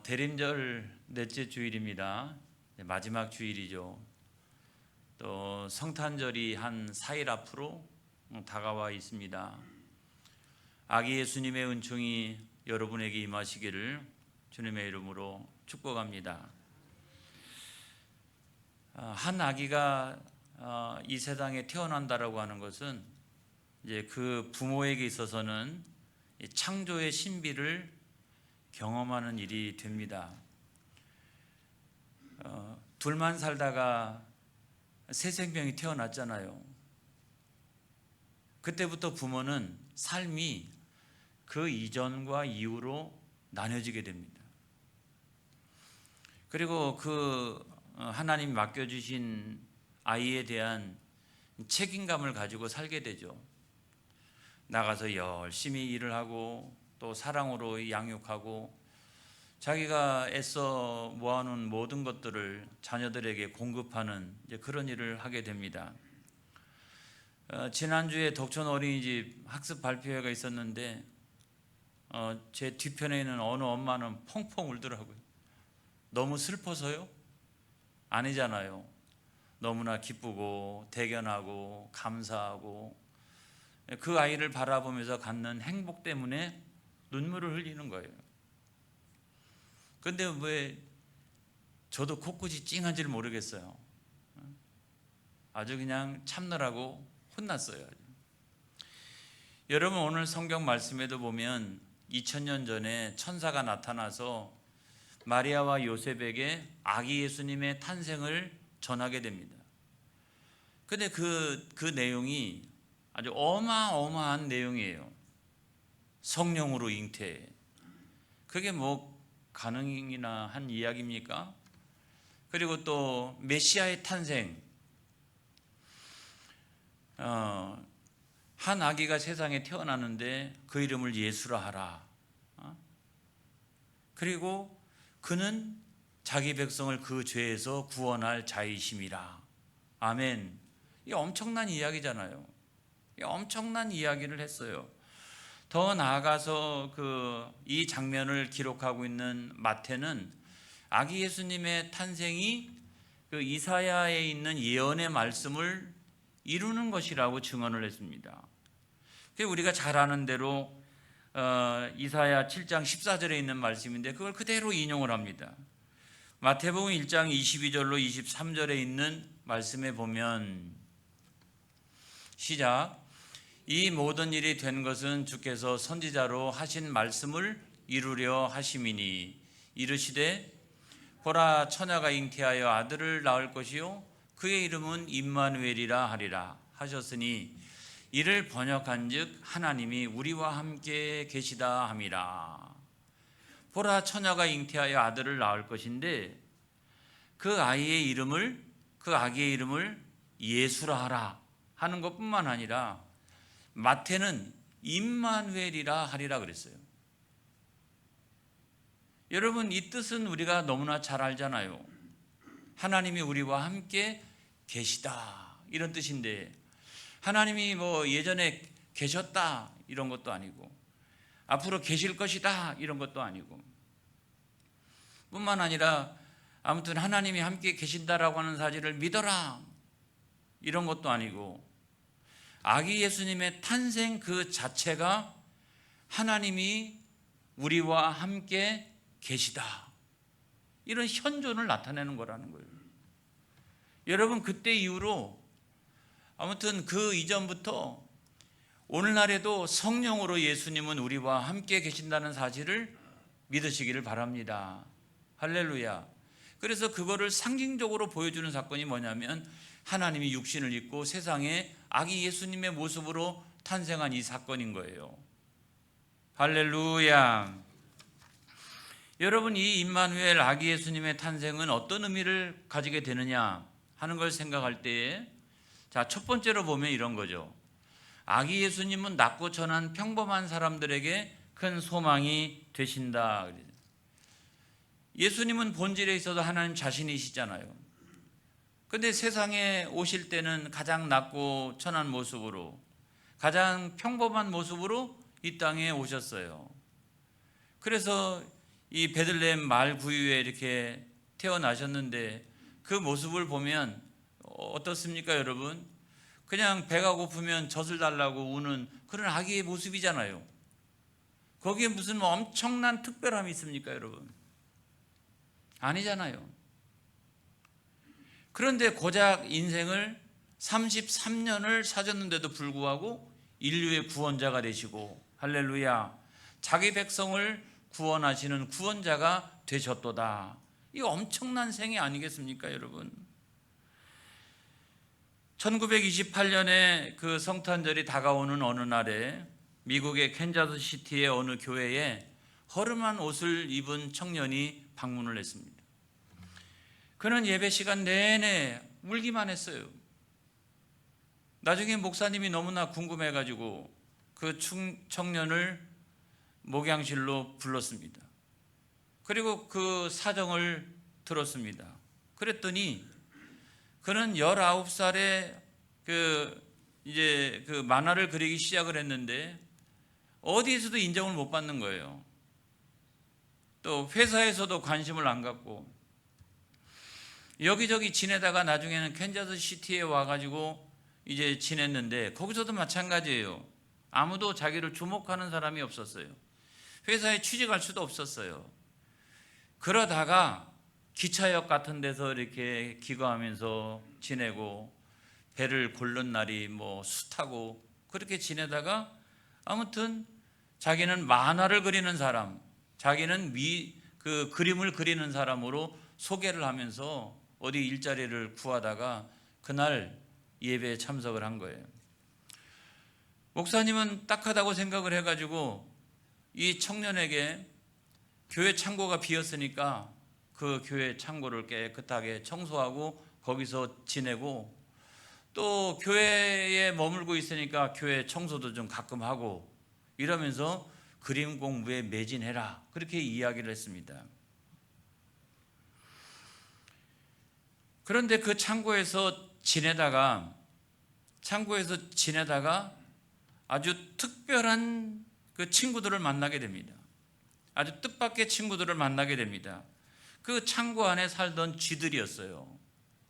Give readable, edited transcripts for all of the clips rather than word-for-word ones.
대림절 넷째 주일입니다. 마지막 주일이죠. 또 성탄절이 한 4일 앞으로 다가와 있습니다. 아기 예수님의 은총이 여러분에게 임하시기를 주님의 이름으로 축복합니다. 한 아기가 이 세상에 태어난다라고 하는 것은 이제 그 부모에게 있어서는 창조의 신비를 경험하는 일이 됩니다. 둘만 살다가 새 생명이 태어났잖아요. 그때부터 부모는 삶이 그 이전과 이후로 나뉘어지게 됩니다. 그리고 그 하나님이 맡겨주신 아이에 대한 책임감을 가지고 살게 되죠. 나가서 열심히 일을 하고 또 사랑으로 양육하고 자기가 애써 모아놓은 모든 것들을 자녀들에게 공급하는 그런 일을 하게 됩니다. 지난주에 덕천 어린이집 학습 발표회가 있었는데 제 뒤편에 있는 어느 엄마는 펑펑 울더라고요. 너무 슬퍼서요? 아니잖아요. 너무나 기쁘고 대견하고 감사하고 그 아이를 바라보면서 갖는 행복 때문에 눈물을 흘리는 거예요. 그런데 왜 저도 코끝이 찡한지를 모르겠어요. 아주 그냥 참느라고 혼났어요. 여러분, 오늘 성경 말씀에도 보면 2000년 전에 천사가 나타나서 마리아와 요셉에게 아기 예수님의 탄생을 전하게 됩니다. 그런데 그 내용이 아주 어마어마한 내용이에요. 성령으로 잉태. 그게 뭐 가능이나 한 이야기입니까? 그리고 또 메시아의 탄생. 한 아기가 세상에 태어나는데 그 이름을 예수라 하라. 그리고 그는 자기 백성을 그 죄에서 구원할 자이심이라. 아멘. 이게 엄청난 이야기잖아요. 엄청난 이야기를 했어요. 더 나아가서 이 장면을 기록하고 있는 마태는 아기 예수님의 탄생이 그 이사야에 있는 예언의 말씀을 이루는 것이라고 증언을 했습니다. 우리가 잘 아는 대로 이사야 7장 14절에 있는 말씀인데 그걸 그대로 인용을 합니다. 마태복음 1장 22절로 23절에 있는 말씀에 보면 시작. 이 모든 일이 된 것은 주께서 선지자로 하신 말씀을 이루려 하심이니 이르시되 보라 처녀가 잉태하여 아들을 낳을 것이요 그의 이름은 임마누엘이라 하리라 하셨으니 이를 번역한즉 하나님이 우리와 함께 계시다 함이라. 보라 처녀가 잉태하여 아들을 낳을 것인데 그 아기의 이름을 예수라 하라 하는 것뿐만 아니라 마태는 임마누엘이라 하리라 그랬어요. 여러분, 이 뜻은 우리가 너무나 잘 알잖아요. 하나님이 우리와 함께 계시다 이런 뜻인데 하나님이 뭐 예전에 계셨다 이런 것도 아니고 앞으로 계실 것이다 이런 것도 아니고 뿐만 아니라 아무튼 하나님이 함께 계신다라고 하는 사실을 믿어라 이런 것도 아니고 아기 예수님의 탄생 그 자체가 하나님이 우리와 함께 계시다 이런 현존을 나타내는 거라는 거예요. 여러분, 그때 이후로 아무튼 그 이전부터 오늘날에도 성령으로 예수님은 우리와 함께 계신다는 사실을 믿으시기를 바랍니다. 할렐루야. 그래서 그거를 상징적으로 보여주는 사건이 뭐냐면 하나님이 육신을 입고 세상에 아기 예수님의 모습으로 탄생한 이 사건인 거예요. 할렐루야. 여러분, 이 임마누엘 아기 예수님의 탄생은 어떤 의미를 가지게 되느냐 하는 걸 생각할 때에 첫 번째로 보면 이런 거죠. 아기 예수님은 낮고 천한 평범한 사람들에게 큰 소망이 되신다. 예수님은 본질에 있어서 하나님 자신이시잖아요. 그런데 세상에 오실 때는 가장 낮고 천한 모습으로 가장 평범한 모습으로 이 땅에 오셨어요. 그래서 이 베들레헴 말 구유에 이렇게 태어나셨는데 그 모습을 보면 어떻습니까, 여러분? 그냥 배가 고프면 젖을 달라고 우는 그런 아기의 모습이잖아요. 거기에 무슨 뭐 엄청난 특별함이 있습니까, 여러분? 아니잖아요. 그런데 고작 인생을 33년을 사셨는데도 불구하고 인류의 구원자가 되시고, 할렐루야, 자기 백성을 구원하시는 구원자가 되셨도다. 이거 엄청난 생애 아니겠습니까, 여러분? 1928년에 그 성탄절이 다가오는 어느 날에 미국의 캔자스 시티의 어느 교회에 허름한 옷을 입은 청년이 방문을 했습니다. 그는 예배 시간 내내 울기만 했어요. 나중에 목사님이 너무나 궁금해가지고 그 청년을 목양실로 불렀습니다. 그리고 그 사정을 들었습니다. 그랬더니 그는 19살에 이제 그 만화를 그리기 시작을 했는데 어디에서도 인정을 못 받는 거예요. 또 회사에서도 관심을 안 갖고 여기저기 지내다가 나중에는 캔자스 시티에 와가지고 이제 지냈는데 거기서도 마찬가지예요. 아무도 자기를 주목하는 사람이 없었어요. 회사에 취직할 수도 없었어요. 그러다가 기차역 같은 데서 이렇게 기거하면서 지내고 배를 고른 날이 뭐 숱하고 그렇게 지내다가 아무튼 자기는 만화를 그리는 사람, 자기는 그 그림을 그리는 사람으로 소개를 하면서 어디 일자리를 구하다가 그날 예배에 참석을 한 거예요. 목사님은 딱하다고 생각을 해가지고 이 청년에게 교회 창고가 비었으니까 그 교회 창고를 깨끗하게 청소하고 거기서 지내고 또 교회에 머물고 있으니까 교회 청소도 좀 가끔 하고 이러면서 그림 공부에 매진해라, 그렇게 이야기를 했습니다. 그런데 그 창고에서 지내다가 아주 특별한 그 친구들을 만나게 됩니다. 아주 뜻밖의 친구들을 만나게 됩니다. 그 창고 안에 살던 쥐들이었어요.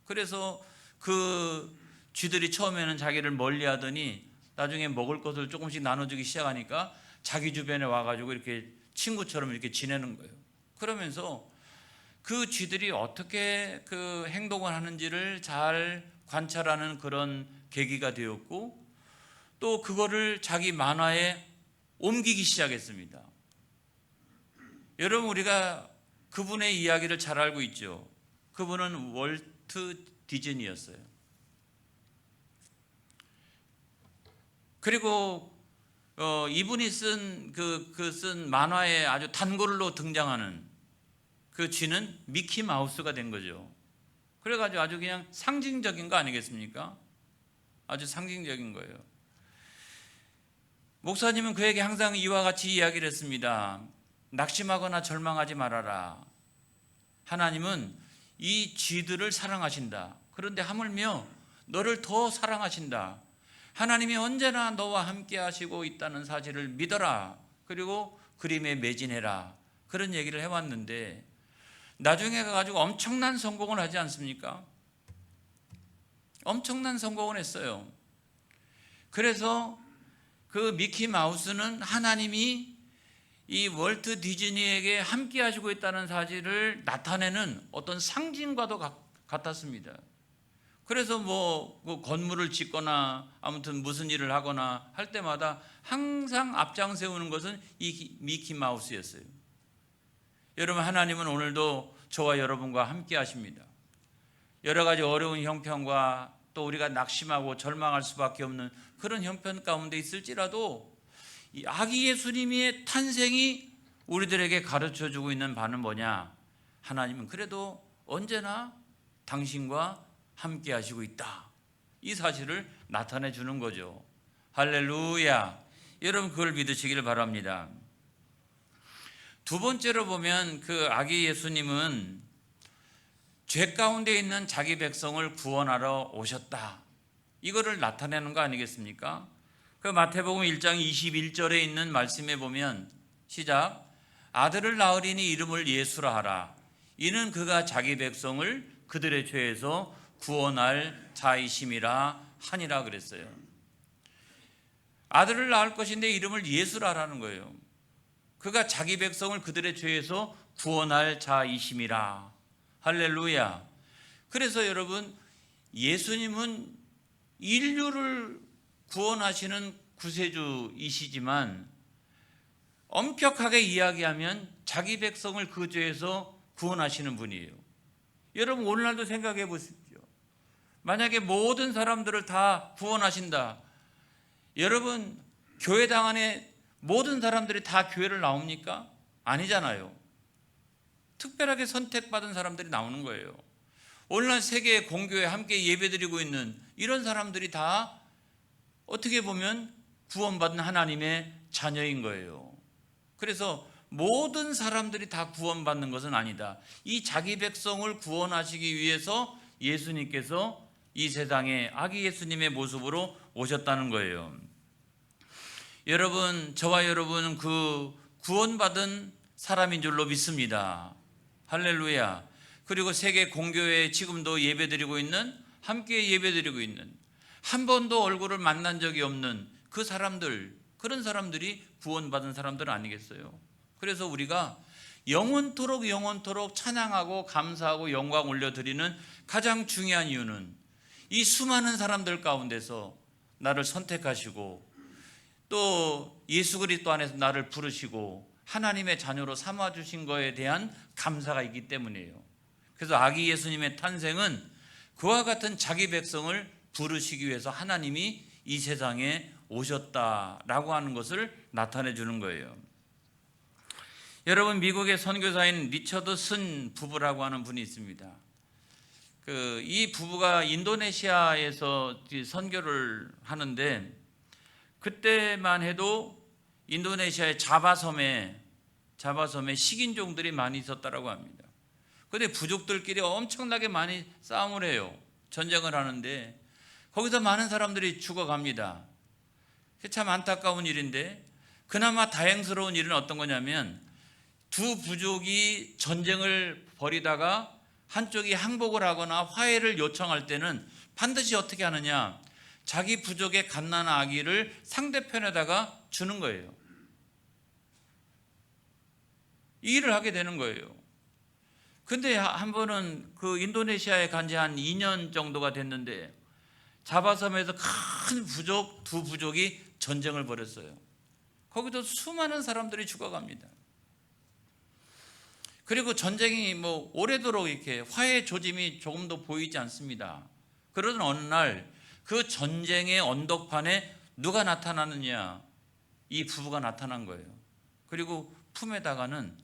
그래서 그 쥐들이 처음에는 자기를 멀리하더니 나중에 먹을 것을 조금씩 나눠주기 시작하니까 자기 주변에 와가지고 이렇게 친구처럼 이렇게 지내는 거예요. 그러면서 그 쥐들이 어떻게 그 행동을 하는지를 잘 관찰하는 그런 계기가 되었고 또 그거를 자기 만화에 옮기기 시작했습니다. 여러분, 우리가 그분의 이야기를 잘 알고 있죠. 그분은 월트 디즈니였어요. 그리고 이분이 쓴 만화에 아주 단골로 등장하는 그 쥐는 미키 마우스가 된 거죠. 그래가지고 아주 그냥 상징적인 거 아니겠습니까? 아주 상징적인 거예요. 목사님은 그에게 항상 이와 같이 이야기를 했습니다. 낙심하거나 절망하지 말아라. 하나님은 이 쥐들을 사랑하신다. 그런데 하물며 너를 더 사랑하신다. 하나님이 언제나 너와 함께 하시고 있다는 사실을 믿어라. 그리고 그림에 매진해라. 그런 얘기를 해왔는데 나중에 가가지고 엄청난 성공을 하지 않습니까? 엄청난 성공을 했어요. 그래서 그 미키 마우스는 하나님이 이 월트 디즈니에게 함께 하시고 있다는 사실을 나타내는 어떤 상징과도 같았습니다. 그래서 뭐 건물을 짓거나 아무튼 무슨 일을 하거나 할 때마다 항상 앞장 세우는 것은 이 미키 마우스였어요. 여러분, 하나님은 오늘도 저와 여러분과 함께 하십니다. 여러 가지 어려운 형편과 또 우리가 낙심하고 절망할 수밖에 없는 그런 형편 가운데 있을지라도 이 아기 예수님의 탄생이 우리들에게 가르쳐주고 있는 바는 뭐냐? 하나님은 그래도 언제나 당신과 함께 하시고 있다. 이 사실을 나타내 주는 거죠. 할렐루야. 여러분, 그걸 믿으시길 바랍니다. 두 번째로 보면 그 아기 예수님은 죄 가운데 있는 자기 백성을 구원하러 오셨다. 이거를 나타내는 거 아니겠습니까? 그 마태복음 1장 21절에 있는 말씀에 보면 시작. 아들을 낳으리니 이름을 예수라 하라. 이는 그가 자기 백성을 그들의 죄에서 구원할 자이심이라 하니라 그랬어요. 아들을 낳을 것인데 이름을 예수라 하라는 거예요. 그가 자기 백성을 그들의 죄에서 구원할 자이심이라. 할렐루야. 그래서 여러분, 예수님은 인류를 구원하시는 구세주이시지만 엄격하게 이야기하면 자기 백성을 그 죄에서 구원하시는 분이에요. 여러분, 오늘날도 생각해 보십시오. 만약에 모든 사람들을 다 구원하신다. 여러분, 교회당 안에 모든 사람들이 다 교회를 나옵니까? 아니잖아요. 특별하게 선택받은 사람들이 나오는 거예요. 오늘날 세계 공교회 함께 예배드리고 있는 이런 사람들이 다 어떻게 보면 구원받은 하나님의 자녀인 거예요. 그래서 모든 사람들이 다 구원받는 것은 아니다. 이 자기 백성을 구원하시기 위해서 예수님께서 이 세상에 아기 예수님의 모습으로 오셨다는 거예요. 여러분, 저와 여러분은 그 구원받은 사람인 줄로 믿습니다. 할렐루야. 그리고 세계 공교회에 지금도 예배드리고 있는, 함께 예배드리고 있는, 한 번도 얼굴을 만난 적이 없는 그 사람들, 그런 사람들이 구원받은 사람들 아니겠어요? 그래서 우리가 영원토록 찬양하고 감사하고 영광 올려드리는 가장 중요한 이유는 이 수많은 사람들 가운데서 나를 선택하시고 또 예수 그리스도 안에서 나를 부르시고 하나님의 자녀로 삼아주신 것에 대한 감사가 있기 때문이에요. 그래서 아기 예수님의 탄생은 그와 같은 자기 백성을 부르시기 위해서 하나님이 이 세상에 오셨다라고 하는 것을 나타내 주는 거예요. 여러분, 미국의 선교사인 리처드 쓴 부부라고 하는 분이 있습니다. 이 부부가 인도네시아에서 선교를 하는데 그때만 해도 인도네시아의 자바섬에 식인종들이 많이 있었다고 합니다. 그런데 부족들끼리 엄청나게 많이 싸움을 해요. 전쟁을 하는데 거기서 많은 사람들이 죽어갑니다. 참 안타까운 일인데, 그나마 다행스러운 일은 어떤 거냐면 두 부족이 전쟁을 벌이다가 한쪽이 항복을 하거나 화해를 요청할 때는 반드시 어떻게 하느냐, 자기 부족의 갓난 아기를 상대편에다가 주는 거예요. 이 일을 하게 되는 거예요. 근데 한 번은 그 인도네시아에 간 지 한 2년 정도가 됐는데 자바섬에서 큰 부족, 두 부족이 전쟁을 벌였어요. 거기도 수많은 사람들이 죽어갑니다. 그리고 전쟁이 오래도록 이렇게 화해 조짐이 조금도 보이지 않습니다. 그러던 어느 날 그 전쟁의 언덕판에 누가 나타나느냐, 이 부부가 나타난 거예요. 그리고 품에다가는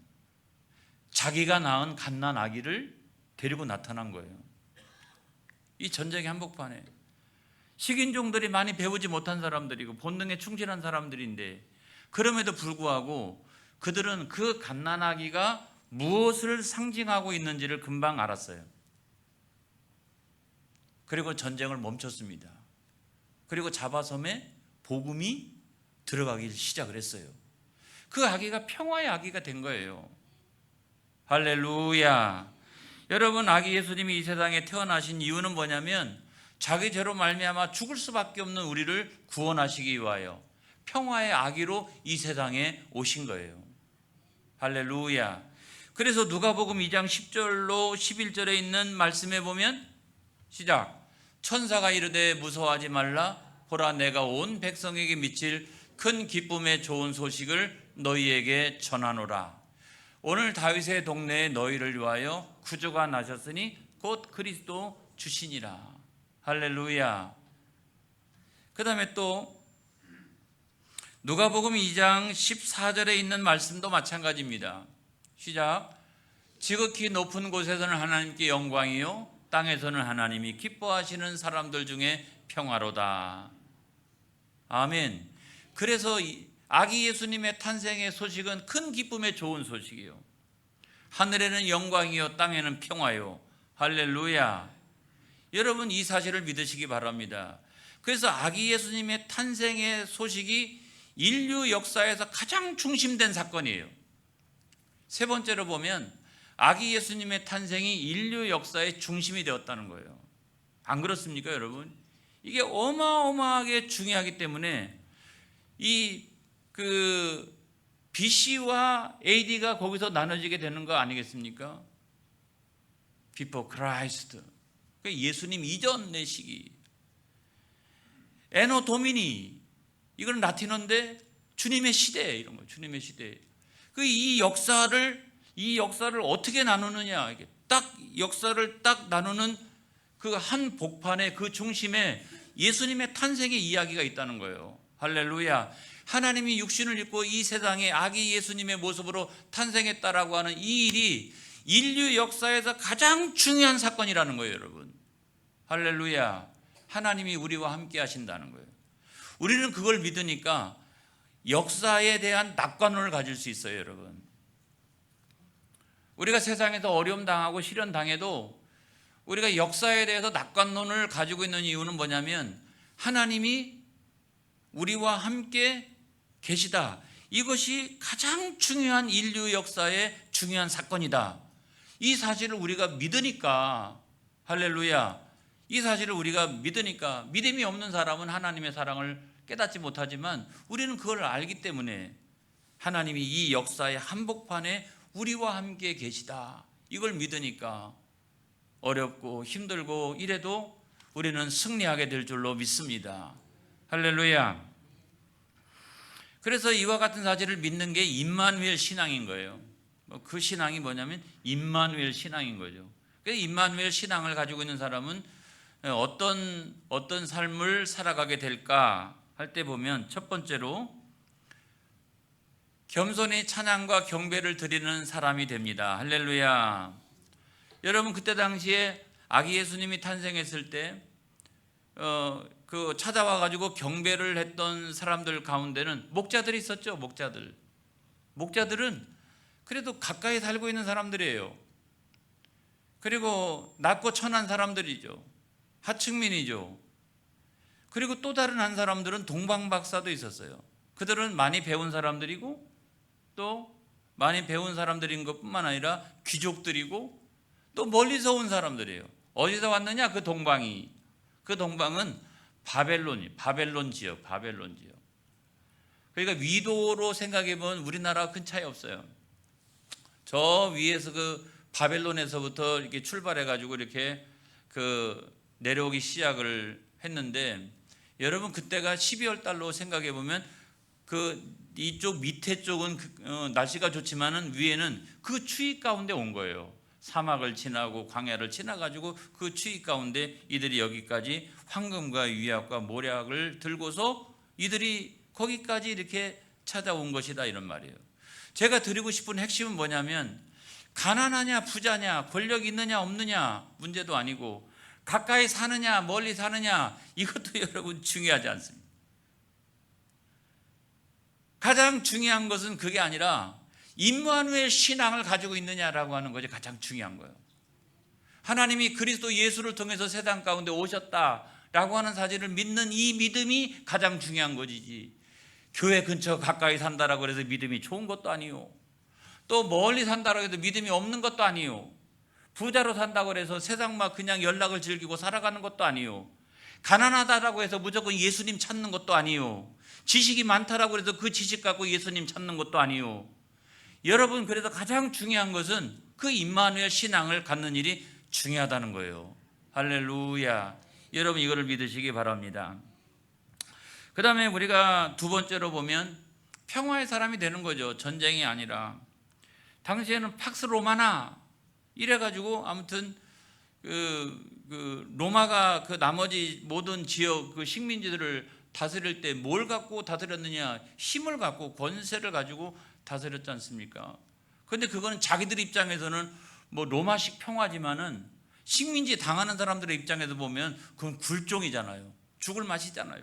자기가 낳은 갓난 아기를 데리고 나타난 거예요. 이 전쟁의 한복판에 식인종들이 많이 배우지 못한 사람들이고 본능에 충실한 사람들인데, 그럼에도 불구하고 그들은 그 갓난 아기가 무엇을 상징하고 있는지를 금방 알았어요. 그리고 전쟁을 멈췄습니다. 그리고 자바섬에 복음이 들어가기 시작을 했어요. 그 아기가 평화의 아기가 된 거예요. 할렐루야. 여러분, 아기 예수님이 이 세상에 태어나신 이유는 뭐냐면 자기 죄로 말미암아 죽을 수밖에 없는 우리를 구원하시기 위하여 평화의 아기로 이 세상에 오신 거예요. 할렐루야. 그래서 누가복음 2장 10절로 11절에 있는 말씀에 보면 시작. 천사가 이르되 무서워하지 말라. 보라, 내가 온 백성에게 미칠 큰 기쁨의 좋은 소식을 너희에게 전하노라. 오늘 다윗의 동네에 너희를 위하여 구주가 나셨으니 곧 그리스도 주시니라. 할렐루야. 그 다음에 또 누가복음 2장 14절에 있는 말씀도 마찬가지입니다. 시작. 지극히 높은 곳에서는 하나님께 영광이요 땅에서는 하나님이 기뻐하시는 사람들 중에 평화로다. 아멘. 그래서 아기 예수님의 탄생의 소식은 큰 기쁨의 좋은 소식이요, 하늘에는 영광이요 땅에는 평화요. 할렐루야. 여러분, 이 사실을 믿으시기 바랍니다. 그래서 아기 예수님의 탄생의 소식이 인류 역사에서 가장 중심된 사건이에요. 세 번째로 보면 아기 예수님의 탄생이 인류 역사의 중심이 되었다는 거예요. 안 그렇습니까, 여러분? 이게 어마어마하게 중요하기 때문에 BC와 AD가 거기서 나눠지게 되는 거 아니겠습니까? Before Christ. 예수님 이전의 시기. 에노 도미니. 이건 라틴어인데 주님의 시대 이런 거. 주님의 시대. 이 역사를 어떻게 나누느냐? 이게 역사를 딱 나누는 그 한 복판의 그 중심에 예수님의 탄생의 이야기가 있다는 거예요. 할렐루야. 하나님이 육신을 입고 이 세상에 아기 예수님의 모습으로 탄생했다라고 하는 이 일이 인류 역사에서 가장 중요한 사건이라는 거예요, 여러분. 할렐루야. 하나님이 우리와 함께 하신다는 거예요. 우리는 그걸 믿으니까 역사에 대한 낙관론을 가질 수 있어요, 여러분. 우리가 세상에서 어려움 당하고 시련 당해도 우리가 역사에 대해서 낙관론을 가지고 있는 이유는 뭐냐면 하나님이 우리와 함께 계시다. 이것이 가장 중요한 인류 역사의 중요한 사건이다. 이 사실을 우리가 믿으니까, 할렐루야. 이 사실을 우리가 믿으니까, 믿음이 없는 사람은 하나님의 사랑을 깨닫지 못하지만 우리는 그걸 알기 때문에 하나님이 이 역사의 한복판에 우리와 함께 계시다. 이걸 믿으니까 어렵고 힘들고 이래도 우리는 승리하게 될 줄로 믿습니다. 할렐루야. 그래서 이와 같은 사실을 믿는 게 임마누엘 신앙인 거예요. 그 신앙이 뭐냐면 임마누엘 신앙인 거죠. 그래서 임마누엘 신앙을 가지고 있는 사람은 어떤 삶을 살아가게 될까 할 때 보면 첫 번째로 겸손히 찬양과 경배를 드리는 사람이 됩니다. 할렐루야. 여러분 그때 당시에 아기 예수님이 탄생했을 때 찾아와 가지고 경배를 했던 사람들 가운데는 목자들이 있었죠. 목자들은 그래도 가까이 살고 있는 사람들이에요. 그리고 낮고 천한 사람들이죠. 하층민이죠. 그리고 또 다른 한 사람들은 동방박사도 있었어요. 그들은 많이 배운 사람들이고 또 많이 배운 사람들인 것뿐만 아니라 귀족들이고 또 멀리서 온 사람들이에요. 어디서 왔느냐? 그 동방은 바벨론 지역. 그러니까 위도로 생각해 보면 우리나라와 큰 차이 없어요. 저 위에서 그 바벨론에서부터 이렇게 출발해 가지고 이렇게 내려오기 시작을 했는데 여러분 그때가 12월 달로 생각해 보면 이쪽 밑에 쪽은 날씨가 좋지만은 위에는 그 추위 가운데 온 거예요. 사막을 지나고 광야를 지나가지고 그 추위 가운데 이들이 여기까지 황금과 위약과 모략을 들고서 이들이 거기까지 이렇게 찾아온 것이다 이런 말이에요. 제가 드리고 싶은 핵심은 뭐냐면 가난하냐 부자냐 권력 있느냐 없느냐 문제도 아니고 가까이 사느냐 멀리 사느냐 이것도 여러분 중요하지 않습니다. 가장 중요한 것은 그게 아니라 임마누엘 신앙을 가지고 있느냐라고 하는 것이 가장 중요한 거예요. 하나님이 그리스도 예수를 통해서 세상 가운데 오셨다라고 하는 사실을 믿는 이 믿음이 가장 중요한 것이지 교회 근처 가까이 산다라고 해서 믿음이 좋은 것도 아니요. 또 멀리 산다라고 해서 믿음이 없는 것도 아니요. 부자로 산다고 해서 세상만 그냥 연락을 즐기고 살아가는 것도 아니요. 가난하다라고 해서 무조건 예수님 찾는 것도 아니요. 지식이 많다라고 해서 그 지식 갖고 예수님 찾는 것도 아니요. 여러분 그래서 가장 중요한 것은 그 임마누엘 신앙을 갖는 일이 중요하다는 거예요. 할렐루야. 여러분 이거를 믿으시기 바랍니다. 그 다음에 우리가 두 번째로 보면 평화의 사람이 되는 거죠. 전쟁이 아니라. 당시에는 팍스 로마나 이래가지고 아무튼 로마가 그 나머지 모든 지역 그 식민지들을 다스릴 때 뭘 갖고 다스렸느냐? 힘을 갖고 권세를 가지고 다스렸지 않습니까? 그런데 그거는 자기들 입장에서는 뭐 로마식 평화지만은 식민지 당하는 사람들의 입장에서 보면 그건 굴종이잖아요. 죽을 맛이잖아요.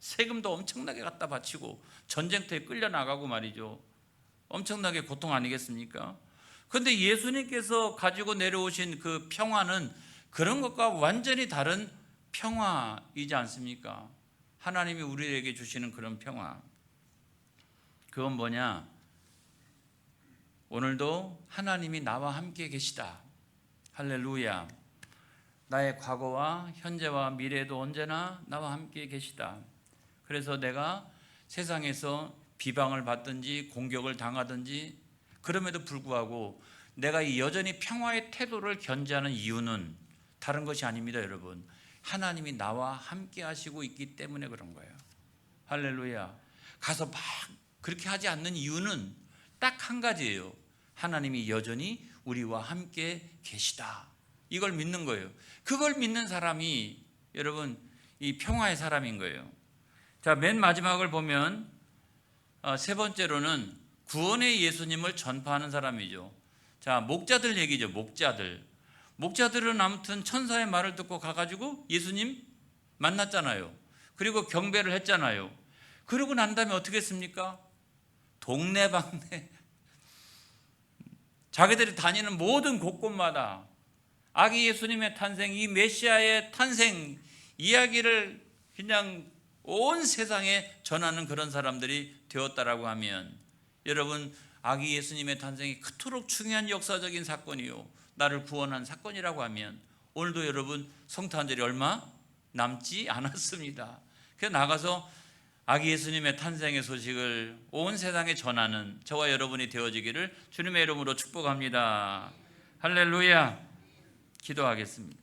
세금도 엄청나게 갖다 바치고 전쟁터에 끌려나가고 말이죠. 엄청나게 고통 아니겠습니까? 그런데 예수님께서 가지고 내려오신 그 평화는 그런 것과 완전히 다른 평화이지 않습니까? 하나님이 우리에게 주시는 그런 평화. 그건 뭐냐? 오늘도 하나님이 나와 함께 계시다. 할렐루야. 나의 과거와 현재와 미래도 언제나 나와 함께 계시다. 그래서 내가 세상에서 비방을 받든지 공격을 당하든지 그럼에도 불구하고 내가 여전히 평화의 태도를 견지하는 이유는 다른 것이 아닙니다, 여러분. 하나님이 나와 함께 하시고 있기 때문에 그런 거예요. 할렐루야. 가서 막 그렇게 하지 않는 이유는 딱 한 가지예요. 하나님이 여전히 우리와 함께 계시다. 이걸 믿는 거예요. 그걸 믿는 사람이 여러분 이 평화의 사람인 거예요. 자, 맨 마지막을 보면 세 번째로는 구원의 예수님을 전파하는 사람이죠. 자, 목자들 얘기죠. 목자들은 아무튼 천사의 말을 듣고 가가지고 예수님 만났잖아요. 그리고 경배를 했잖아요. 그러고 난 다음에 어떻게 했습니까? 동네방네 자기들이 다니는 모든 곳곳마다 아기 예수님의 탄생, 이 메시아의 탄생 이야기를 그냥 온 세상에 전하는 그런 사람들이 되었다라고 하면 여러분, 아기 예수님의 탄생이 그토록 중요한 역사적인 사건이요, 나를 구원한 사건이라고 하면 오늘도 여러분 성탄 한 절이 얼마 남지 않았습니다. 그래서 나가서 아기 예수님의 탄생의 소식을 온 세상에 전하는 저와 여러분이 되어지기를 주님의 이름으로 축복합니다. 할렐루야. 기도하겠습니다.